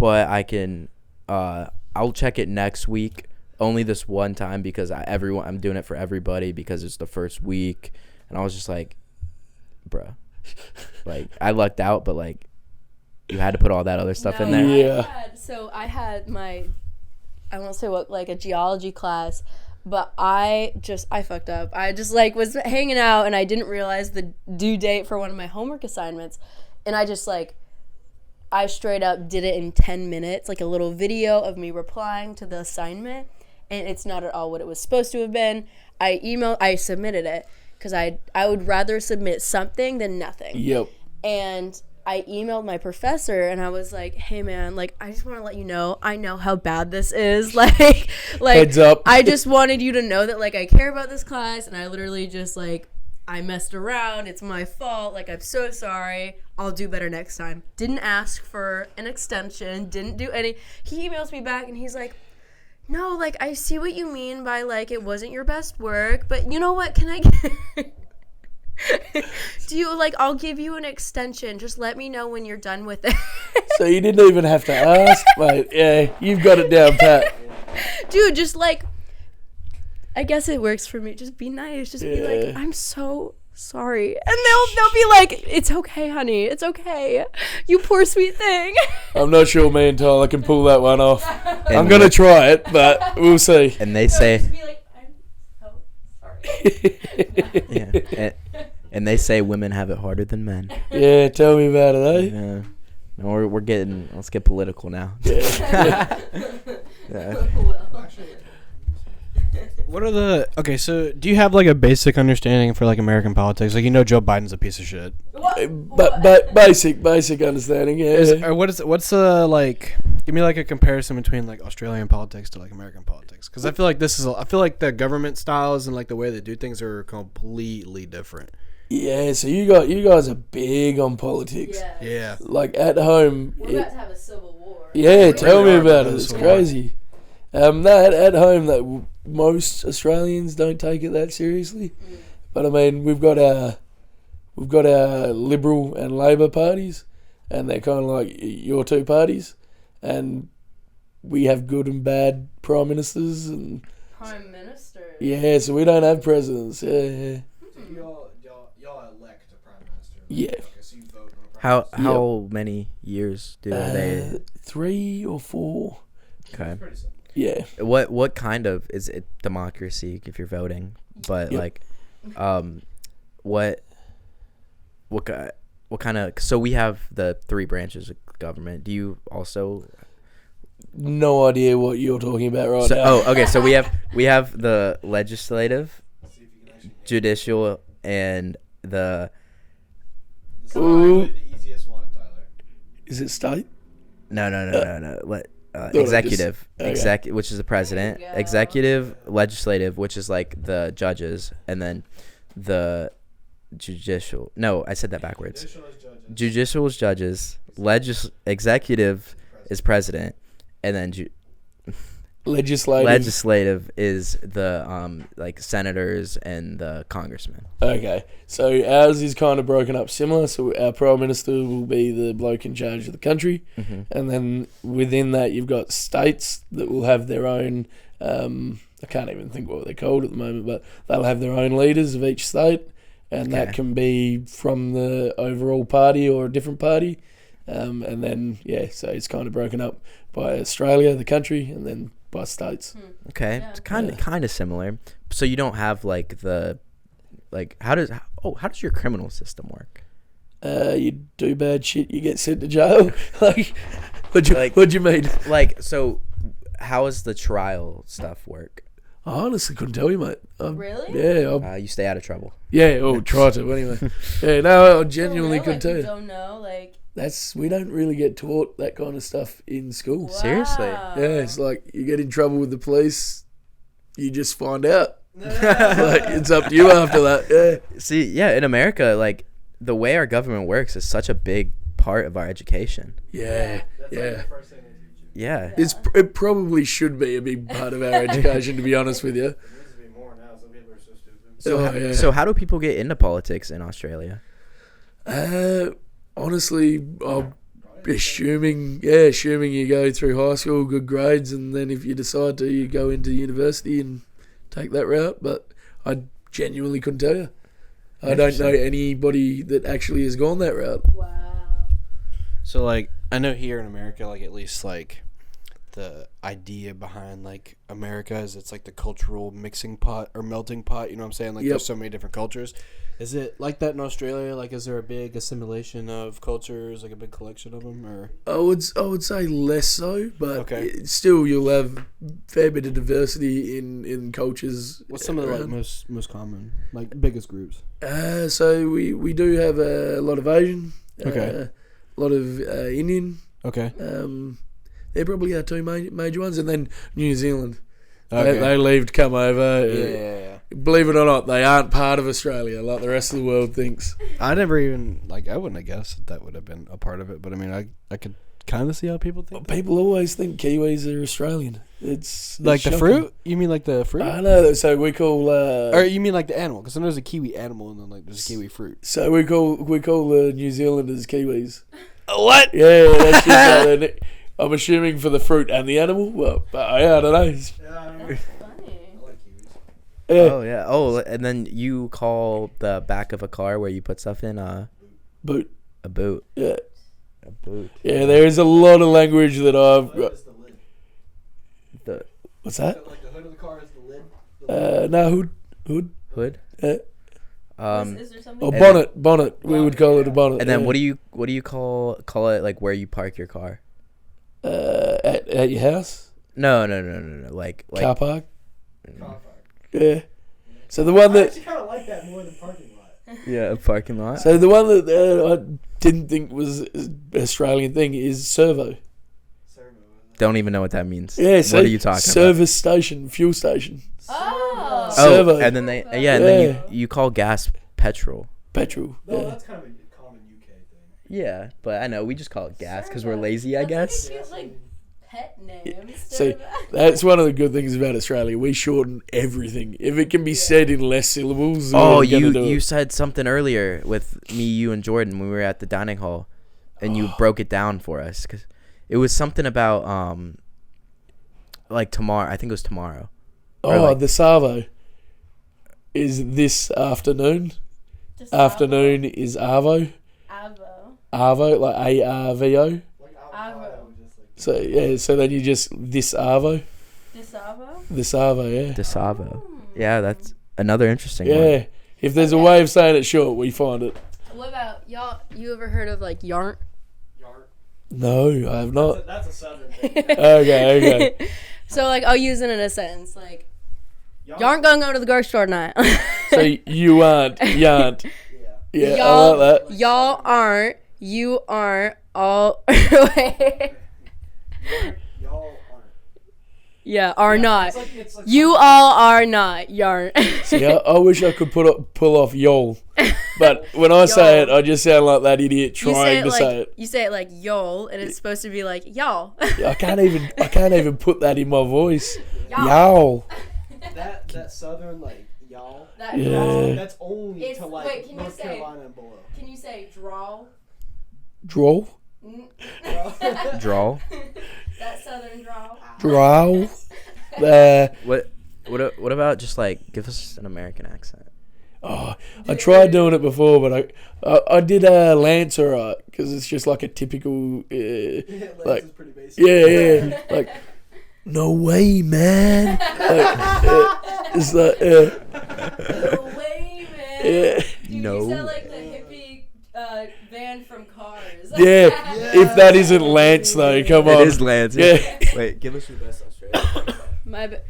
I can, I'll check it next week, only this one time, because I'm doing it for everybody because it's the first week, and I was just like, bruh, like I lucked out, but like you had to put all that other stuff in there. Yeah. I had I won't say what, like a geology class, but I fucked up. I just like was hanging out and I didn't realize the due date for one of my homework assignments, and I straight up did it in 10 minutes, like a little video of me replying to the assignment, and it's not at all what it was supposed to have been. I submitted it because I would rather submit something than nothing. Yep. And I emailed my professor and I was like, hey man, like I just want to let you know, I know how bad this is. like Heads up. I just wanted you to know that like I care about this class, and I literally just like, I messed around. It's my fault. Like, I'm so sorry. I'll do better next time. Didn't ask for an extension. Didn't do any. He emails me back and he's like, no, like, I see what you mean by, like, it wasn't your best work, but you know what? Can I get... Do you, like, I'll give you an extension. Just let me know when you're done with it. So you didn't even have to ask, mate. Yeah, you've got it down pat. Dude, just, like, I guess it works for me. Just be nice. Just be like, I'm so sorry. And they'll be like, it's okay, honey. It's okay. You poor sweet thing. I'm not sure me and Tyler can pull that one off. I'm going to try it, but we'll see. And they say... Just be like, I'm so sorry. Yeah. And they say women have it harder than men. Yeah, tell me about it, eh? Yeah. No, we're getting... Let's get political now. Yeah. Yeah. What are the... Okay, so do you have, like, a basic understanding for, like, American politics? Like, you know Joe Biden's a piece of shit. But basic understanding, yeah. What's like... Give me, like, a comparison between, like, Australian politics to, like, American politics. Because I feel like I feel like the government styles and, like, the way they do things are completely different. Yeah, so you guys are big on politics. Yeah. Like, at home... We're about to have a civil war. Yeah, tell me about it. It's Civil crazy. At home, that most Australians don't take it that seriously. But I mean, we've got our Liberal and Labor parties, and they're kind of like your two parties, and we have good and bad prime ministers, and Prime Minister. yeah, so we don't have presidents. Yeah. Y'all elect a prime minister. Yeah. Okay, so you vote on a prime minister. How many years do they... 3 or 4. Okay. Pretty simple. Yeah. What kind of... Is it democracy if you're voting? But, like... What kind of... So we have the 3 branches of government. Do you also... No idea what you're talking about right now. Oh, okay. So we have the legislative, judicial, and the... This is probably the easiest one, Tyler. Is it state? No. I Executive, okay. which is the president. There you go. Executive, legislative, which is like the judges, and then the judicial. No, I said that backwards. Judicial is judges. Executive is president, and then legislative is the like senators and the congressmen. Okay, so ours is kind of broken up similar. So our prime minister will be the bloke in charge of the country, and then within that you've got states that will have their own. I can't even think what they're called at the moment, but they'll have their own leaders of each state, and that can be from the overall party or a different party. And then, so it's kind of broken up by Australia, the country, and then by states. Okay, Yeah. it's kind of similar. So you don't have like how does your criminal system work? You do bad shit, you get sent to jail. Like, Like- what'd you mean? Like, so how does the trial stuff work? I honestly couldn't tell you, mate. Really? Yeah, You stay out of trouble. try to anyway. Yeah, no, I genuinely For real? couldn't Like, tell you you. don't know, like. We don't really get taught that kind of stuff in school. Seriously? Wow. Yeah, it's like you get in trouble with the police, you just find out. Like, it's up to you after that. Yeah. See, yeah, in America, like the way our government works is such a big part of our education. Yeah, That's yeah. like the first thing they teach you. Yeah. It probably should be a big part of our education, to be honest with you. There needs to be more now. Some people are so stupid. So how do people get into politics in Australia? Honestly, I'm assuming you go through high school, good grades, and then if you decide to, you go into university and take that route. But I genuinely couldn't tell you. I don't know anybody that actually has gone that route. Wow. So like I know here in America, like at least like the idea behind like America is it's like the cultural mixing pot or melting pot. You know what I'm saying? Like Yep. there's so many different cultures. Is it like that in Australia? Like is there a big assimilation of cultures, like a big collection of them, or? I would say less so, but Okay. still you'll have a fair bit of diversity in cultures. What's some of the like around. most common, like biggest groups? So we do have a lot of Asian, Okay. a lot of Indian. Okay. They're probably our two major ones, and then New Zealand. Okay. They leave to come over. Yeah. Believe it or not, they aren't part of Australia like the rest of the world thinks. I never even I wouldn't have guessed that would have been a part of it, but I mean I could kind of see how people think. People always think Kiwis are Australian. It's Like the shocking. fruit? You mean like the fruit? I know. So we call. Or you mean like the animal? Because there's a kiwi animal and then like there's a kiwi fruit. So we call the New Zealanders Kiwis. What? Yeah, that's just how they're I'm assuming for the fruit and the animal. Well, but I don't know. Yeah, I don't know. Funny. I like kiwis. Yeah. Oh yeah. Oh, and then you call the back of a car where you put stuff in Boot. a boot. Yeah. A boot. Yeah, there is a lot of language that I've Hood got. is the lid. The What's that? Like the hood of the car is the lid. The lid. No, hood. hood. Yeah. Is there something? Or bonnet. We would call it a bonnet. And then yeah. what do you call it like where you park your car? At your house? No. Like Car park? Car park. Yeah. So the one I that actually kind of like that more than parking lot. yeah, a parking lot. So the one that I didn't think was an Australian thing is servo. Servo. Don't even know what that means. Yeah, so what are you talking service station, fuel station, Oh. about? servo. And then and then you call gas petrol. petrol. No, Yeah. that's kind of a common UK thing. Yeah, but I know we just call it gas because we're lazy, I guess. That's like a cute, like pet name. See, that's one of the good things about Australia. We shorten everything. If it can be said in less syllables, Oh, we're gonna do you it. said something earlier with me, you, and Jordan when we were at the dining hall, and you broke it down for us because it was something about like tomorrow. I think it was tomorrow. or Oh, like- the Savo is this afternoon. Afternoon is Arvo. Avo. Arvo, like ARVO. Like Avocado, just like. So yeah, so then you just this Arvo, Disavo. this Arvo, yeah. DeSavo. Yeah, that's another interesting one. Yeah. If there's a way of saying it short, we find it. What about y'all? You ever heard of like yarn? Yard. No, I have not. That's a southern thing. Okay. So like I'll use it in a sentence like y'all aren't gonna go to the grocery store tonight. So you aren't. Yeah. Yeah, y'all, I like that. y'all aren't. You aren't. All. Wait. Y'all aren't. Yeah, are not. It's like You all are not yarn. See, I wish I could pull off y'all, but when I say it, I just sound like that idiot You say trying it to like say it. you say it like y'all, and it's supposed to be like y'all. I can't even put that in my voice. Y'all. Y'all. that southern like y'all. That Yeah. drawl. That's only It's- to like wait, can you North say- Carolina and below. Can you say drawl? Draw. Drawl. That southern drawl. Draw. What about just like give us an American accent? Oh, I tried doing it before, but I did Lance alright because it's just like a typical like pretty basic. yeah like no way man it's like No way, man. yeah Dude, No you sound like the hippie van from Cars. yeah if that isn't Lance though, come on. It is Lance. Yeah. Wait, give us your best Australian.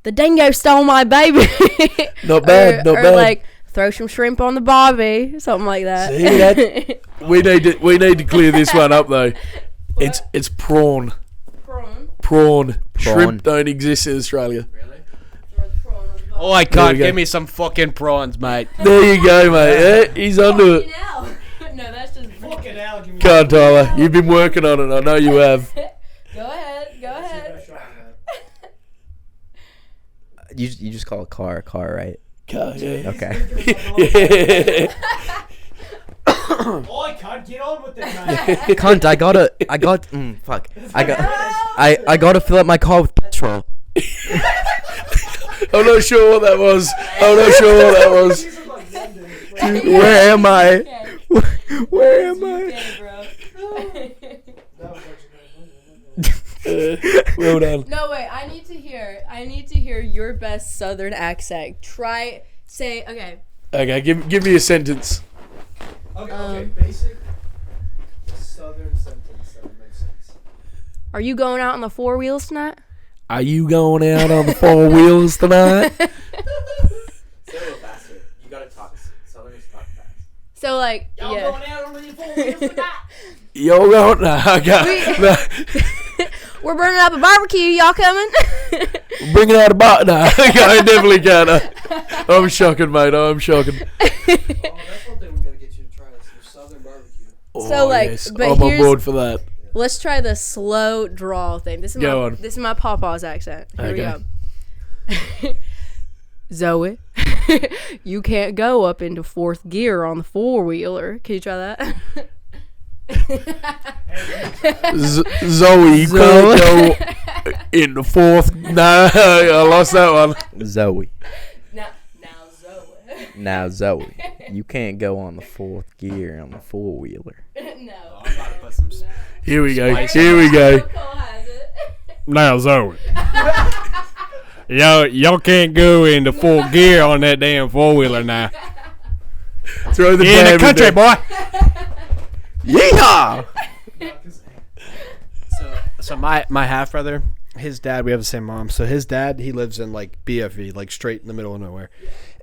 The dingo stole my baby. Not bad, not or bad. like throw some shrimp on the barbie, something like that. See that? we need to clear this one up though. It's prawn. Prawn. Shrimp don't exist in Australia. Oh, I There can't. we go. Give me some fucking prawns, mate. There you go, mate. Yeah, he's onto it. No, that's just Fucking hell, give me Come on, Tyler. You've been working on it. I know you have. Go ahead. You just call a car, right? Car, yeah. Okay. Yeah. Oh, I can't get on with it, mate. Cunt, I gotta fill up my car with petrol. I'm not sure what that was. Where am I? Where am I? Well done. No, wait. I need to hear your best Southern accent. Okay. Okay, give me a sentence. Okay, basic southern sentence that would make sense. Are you going out on the 4 wheels tonight? Are you going out on the 4 wheels tonight? Say a little faster. You gotta talk. Southerners talk fast. So like, Y'all yeah. going out on the 4 wheels tonight? You're going. No, okay. We're burning up a barbecue. Y'all coming? Bring it out of bar. No, I definitely can't. I'm shocking, mate. I'm shocking. Oh, that's one thing we gotta get you to try. Is your southern barbecue. Oh, like, yes. but I'm on here's- board for that. Let's try the slow drawl thing. This is my pawpaw's accent. Here we go. Zoe, you can't go up into 4th gear on the 4-wheeler. Can you try that? Zoe, you can't go in the 4th. No, I lost that one. Zoe. Now Now Zoe, you can't go on the 4th gear on the 4-wheeler. No. I'm about to put some. Here we go. Here we go. Cole has it. Now, Zoe. Y'all can't go into 4th gear on that damn 4-wheeler now. Throw the In the dab country, in there. boy. Yeehaw! So my half brother, his dad, we have the same mom. So his dad, he lives in like BFE, like straight in the middle of nowhere.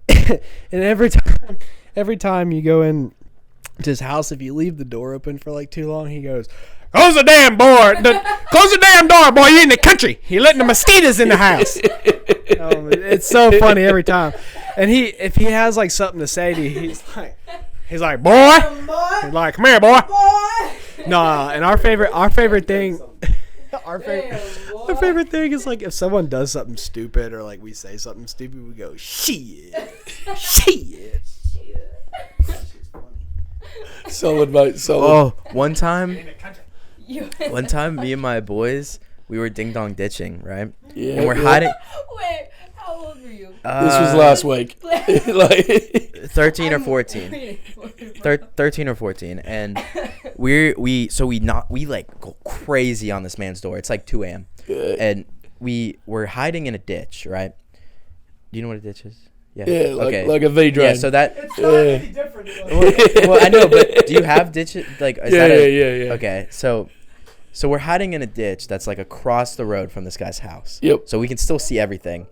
And every time you go in to his house, if you leave the door open for like too long, he goes, "Close the damn door! Close the damn door, boy! You in the country? You're letting the mosquitoes in the house." It's so funny every time. And if he has like something to say to you, he's like, "Boy," he's like, "Come here, boy." No, and our favorite thing. Our favorite thing is like if someone does something stupid or like we say something stupid, we go shit. Solid, mate. Solid. Oh, one time, me and my boys, we were ding dong ditching, right? Yeah. And we're hiding. Wait, how old were you? This was last week. Like 13 or 14. 13 or 14, and we like go crazy on this man's door. It's like 2 a.m. and we were hiding in a ditch, right? Do you know what a ditch is? Yeah, like a V drain. Yeah, so that. It's not any different. Well, I know, but do you have ditches? Like, is Yeah, that a, yeah. Okay, so we're hiding in a ditch that's like across the road from this guy's house. Yep. So we can still see everything,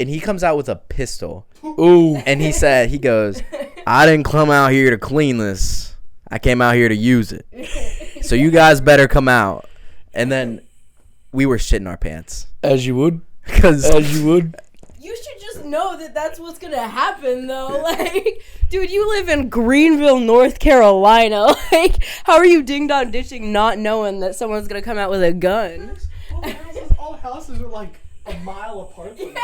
and he comes out with a pistol. Ooh. And he goes, "I didn't come out here to clean this. I came out here to use it. So you guys better come out." And then we were shitting our pants. As you would. Because You would. You should just know that that's what's gonna happen, though. Like, dude, you live in Greenville, North Carolina. Like, how are you ding dong ditching, not knowing that someone's gonna come out with a gun? All houses are like a mile apart from each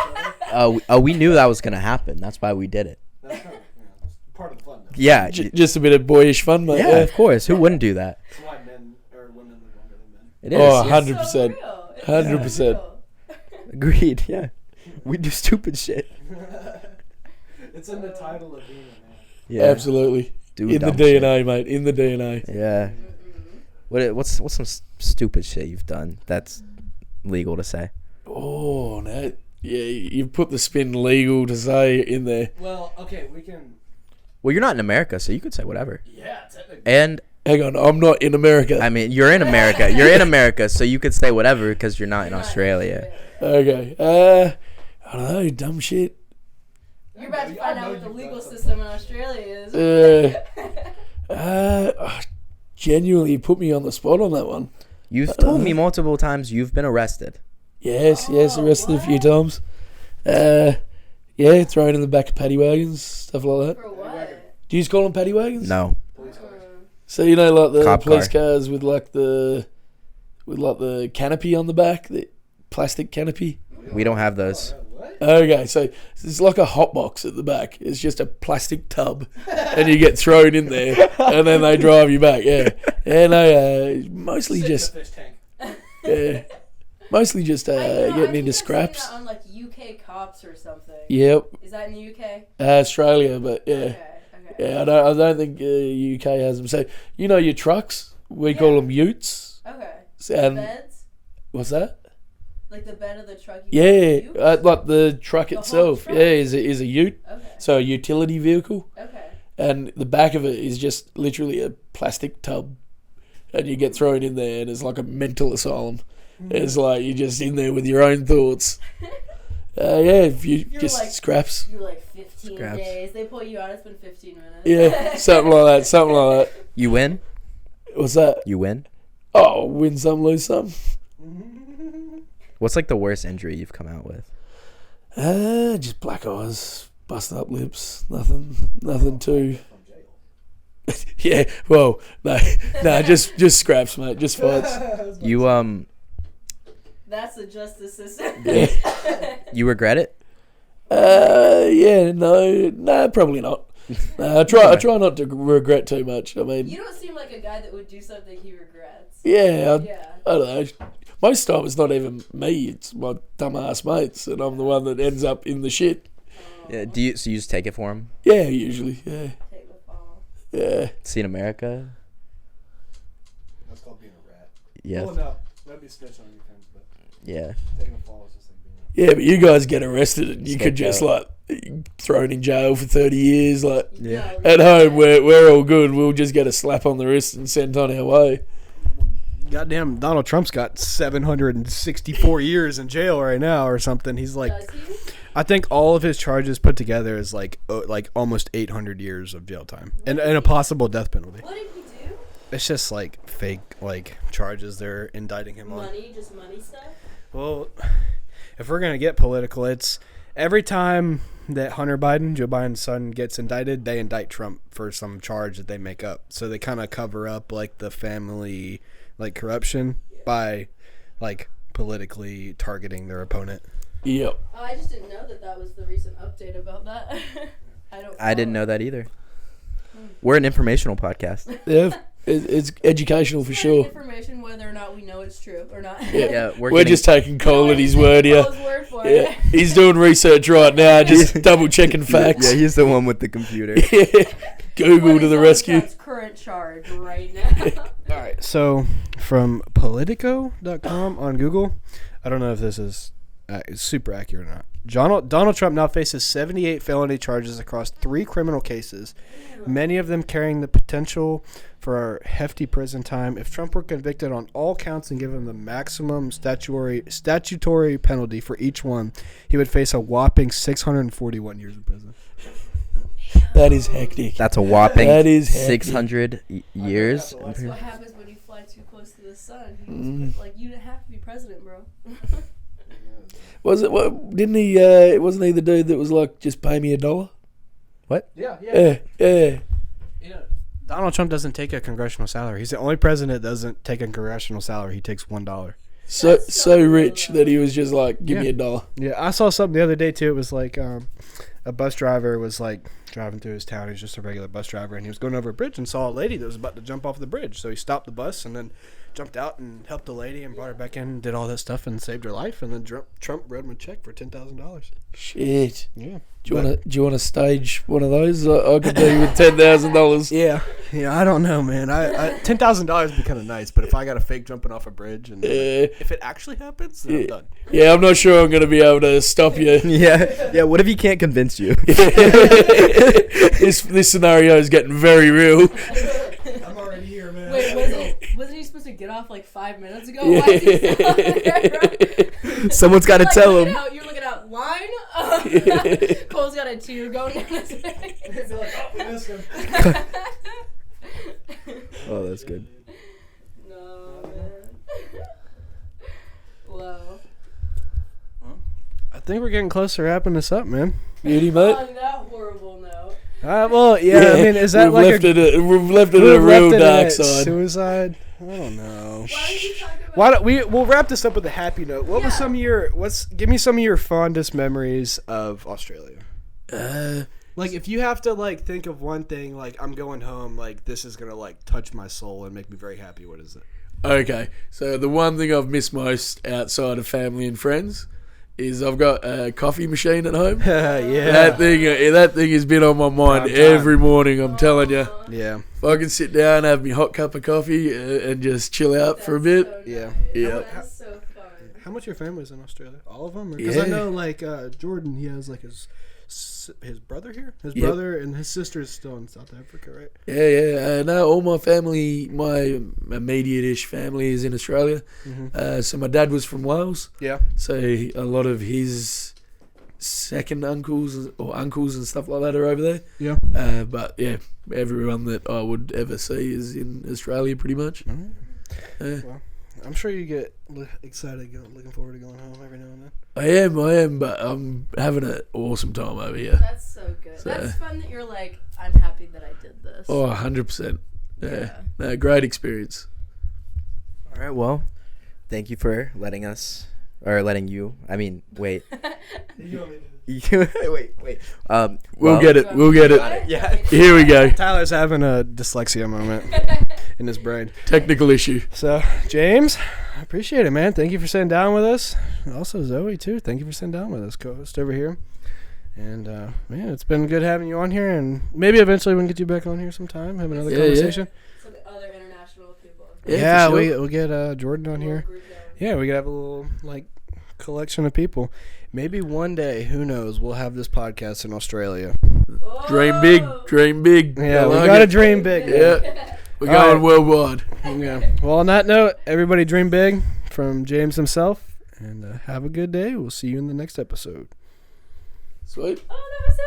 other. we knew that was going to happen. That's why we did it. That's kind of, that's part of the fun, though. Yeah. Just a bit of boyish fun, mate. Yeah, of course. Who wouldn't do that? That's why men or women live longer than men. It is. Oh, It's 100%. 100%. agreed. Yeah. We do stupid shit. It's in the title of being a man. Yeah, Absolutely. do In the dumb shit. DNA, mate. In the DNA. Yeah. What's some stupid shit you've done that's legal to say? Oh, no. Yeah, you've put the spin legal to say in there. Well, okay, we can. Well, you're not in America, so you could say whatever. Yeah, technically. And Hang on, I'm not in America. I mean, you're in America. You're in America, so you could say whatever because you're not in Australia. Okay. I don't know, dumb shit. You're about to I find know out what the you've legal done system in Australia is. Genuinely put me on the spot on that one. You've told me multiple times you've been arrested. Yes, arrested a few times. Thrown in the back of paddy wagons, stuff like that. For what? Do you just call them paddy wagons? No. So you know, like the Cop police car. cars with the canopy on the back, the plastic canopy. We don't have those. Okay, so it's like a hot box at the back. It's just a plastic tub, and you get thrown in there, and then they drive you back. Yeah, mostly just getting into scraps. On like UK cops or something. Yep, Is that in the UK? Australia, but yeah. Okay. Yeah, I don't think UK has them. So you know your trucks, we call them utes. Okay. And Beds? what's that? Like the bed of the truck? Yeah, call a ute? like the truck whole itself. truck? Yeah, is a ute. Okay. So a utility vehicle, Okay. and the back of it is just literally a plastic tub, and you get thrown in there, and it's like a mental asylum. It's like you're just in there with your own thoughts. If you You're just like- scraps. You're like 15 Scraps. days. They pull you out. It's been 15 minutes. Yeah, something like that. Something like that. You win? What's that? You win? Oh, win some, lose some. What's like the worst injury you've come out with? Just black eyes, busted up lips, nothing too. Yeah, well, no, just scraps, mate, just fights. You That's the justice system. Yeah, you regret it? no, probably not. I try not to regret too much. I mean, You don't seem like a guy that would do something he regrets. yeah, Yeah. I don't know. Most of the time, it's not even me; it's my dumbass mates, and I'm the one that ends up in the shit. Yeah. So you just take it for him? Yeah, usually. Yeah, Take the fall. yeah. See in America? That's called being a rat. Yeah. Oh, no. That'd be snitch on your friends, but Yeah. taking a fall is just like being a Yeah, but you guys get arrested and you could just Scapegoat. like thrown in jail for 30 years. Like Yeah. at home, we're all good. We'll just get a slap on the wrist and sent on our way. Goddamn, Donald Trump's got 764 years in jail right now or something. He's like, Does he? I think all of his charges put together is like almost 800 years of jail time and a possible death penalty. What did he do? It's just like fake like charges they're indicting him on. Money? Just money stuff? Well, if we're gonna get political, it's every time that Hunter Biden, Joe Biden's son, gets indicted, they indict Trump for some charge that they make up. So they kind of cover up like the family like corruption by like politically targeting their opponent. Yep. Oh, I just didn't know that was the recent update about that. I didn't know that either. We're an informational podcast. Yeah. It's educational for sure. Information whether or not we know it's true or not. Yeah. Yeah, We're just taking Cole at his word here. Cole's word for Yeah. it. He's doing research right now, just double checking facts. Yeah, he's the one with the computer. Google What to is the on rescue. Trump's current charge right now. All right, so from Politico.com on Google, I don't know if this is super accurate or not. Donald Trump now faces 78 felony charges across 3 criminal cases, many of them carrying the potential for hefty prison time. If Trump were convicted on all counts and given the maximum statutory penalty for each one, he would face a whopping 641 years in prison. That is hectic. That's a whopping That is hectic. 600 years. That's what happens when you fly too close to the sun. Like, you didn't have to be president, bro. Was it? What? Didn't he? Wasn't he the dude that was like, just pay me $1? Yeah. Yeah. Donald Trump doesn't take a congressional salary. He's the only president that doesn't take a congressional salary. He takes $1. So rich that he was just like, give me $1. Yeah, I saw something the other day too. It was like a bus driver was like driving through his town. He was just a regular bus driver, and he was going over a bridge and saw a lady that was about to jump off the bridge. So he stopped the bus and then jumped out and helped the lady and brought her back in and did all that stuff and saved her life. And then Trump wrote him a check for $10,000. Shit. Yeah. Do you want to stage one of those? I could do with $10,000. Yeah. I don't know, man. I $10,000 would be kind of nice, but if I got a fake jumping off a bridge and if it actually happens, then I'm done. Yeah, I'm not sure I'm going to be able to stop you. Yeah. What if he can't convince you? This scenario is getting very real. I'm already here, man. Wait, wasn't he supposed to get off like 5 minutes ago? Why is he still out there? Someone's got to tell him. You're looking out line. Cole's got a tear going down his face. We missed him. Oh, that's good. No, man. Wow. I think we're getting close to wrapping this up, man. Beauty, mate. On that horrible note. Well, yeah. I mean, is that we've like we've left it at a real dark side? Suicide? I don't know. Why did you talk about? Why don't we'll wrap this up with a happy note. What was some of your give me some of your fondest memories of Australia? Like if you have to like think of one thing, like I'm going home, like this is gonna like touch my soul and make me very happy. What is it? Okay, so the one thing I've missed most outside of family and friends is I've got a coffee machine at home. Yeah. That thing has been on my mind every morning. I'm telling you. Yeah. If I can sit down, have me hot cup of coffee, and just chill out for a bit. So Yeah. nice. Yeah. That's so fun. How much of your family's in Australia? All of them? Because Yeah. I know like Jordan, he has like his brother here. His Yep. brother and his sister is still in South Africa, right? Yeah. No, all my family, my immediate-ish family is in Australia. Mm-hmm. So my dad was from Wales. Yeah. So a lot of his second uncles or uncles and stuff like that are over there. Yeah. But yeah, everyone that I would ever see is in Australia pretty much. Well, I'm sure you get excited, looking forward to going home every now and then. I am, but I'm having an awesome time over here. That's so good. So- That's fun that you're like, I'm happy that I did this. Oh, 100%. Yeah. Yeah. No, great experience. All right. Well, thank you for letting you. I mean, wait. Wait. We'll get it. We'll get it. Yeah. Here we go. Tyler's having a dyslexia moment in his brain. Technical issue. So, James, I appreciate it, man. Thank you for sitting down with us. And also, Zoe, too. Thank you for sitting down with us, co-host over here. And, man, it's been good having you on here. And maybe eventually we can get you back on here sometime, have another conversation. Some other international people. Yeah, for sure. we'll get Jordan on here. Yeah, we could have a little, like, collection of people. Maybe one day, who knows, we'll have this podcast in Australia. Dream big. Dream big. Yeah, I we like got to it. dream big. Man. Yeah. We're All going right. worldwide. Yeah. Well, on that note, everybody dream big from James himself. And have a good day. We'll see you in the next episode. Sweet. Oh, that was so